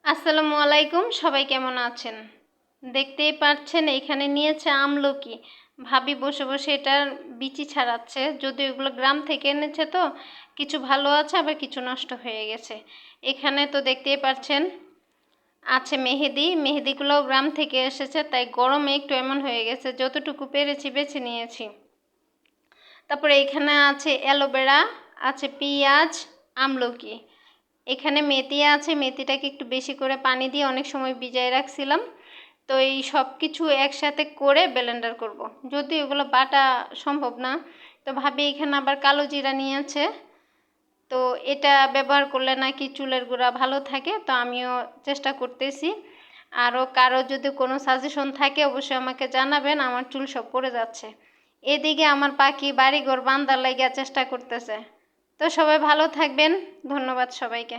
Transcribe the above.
আসসালামু আলাইকুম, সবাই কেমন আছেন? দেখতেই পাচ্ছেন এখানে নিয়েছে আমলকি। ভাবি বসে বসে এটার বিচি ছাড়াচ্ছে, যদিও এগুলো গ্রাম থেকে এনেছে, তো কিছু ভালো আছে আবার কিছু নষ্ট হয়ে গেছে। এখানে তো দেখতেই পাচ্ছেন আছে মেহেদি, মেহেদিগুলোও গ্রাম থেকে এসেছে, তাই গরমে একটু এমন হয়ে গেছে, যতটুকু পেরেছি বেছে নিয়েছি। তারপরে এখানে আছে অ্যালোভেরা, আছে পেঁয়াজ, আমলকি। এখানে মেথি আছে, মেথিটাকে একটু বেশি করে পানি দিয়ে অনেক সময় ভিজায় রাখছিলাম। তো এই সব কিছু একসাথে করে ব্লেন্ডার করব। যদি এগুলো বাটা সম্ভব না, তো ভাবি এখানে আবার কালো জিরা নিয়েছে, তো এটা ব্যবহার করলে নাকি চুলের গোড়া ভালো থাকে, তো আমিও চেষ্টা করতেছি। আরও কারো যদি কোনো সাজেশন থাকে অবশ্যই আমাকে জানাবেন, আমার চুল সব পড়ে যাচ্ছে। এদিকে আমার পাখি বাড়িঘর বান্ধার লাগিয়া চেষ্টা করতেছে। তো সবাই ভালো থাকবেন, ধন্যবাদ সবাইকে।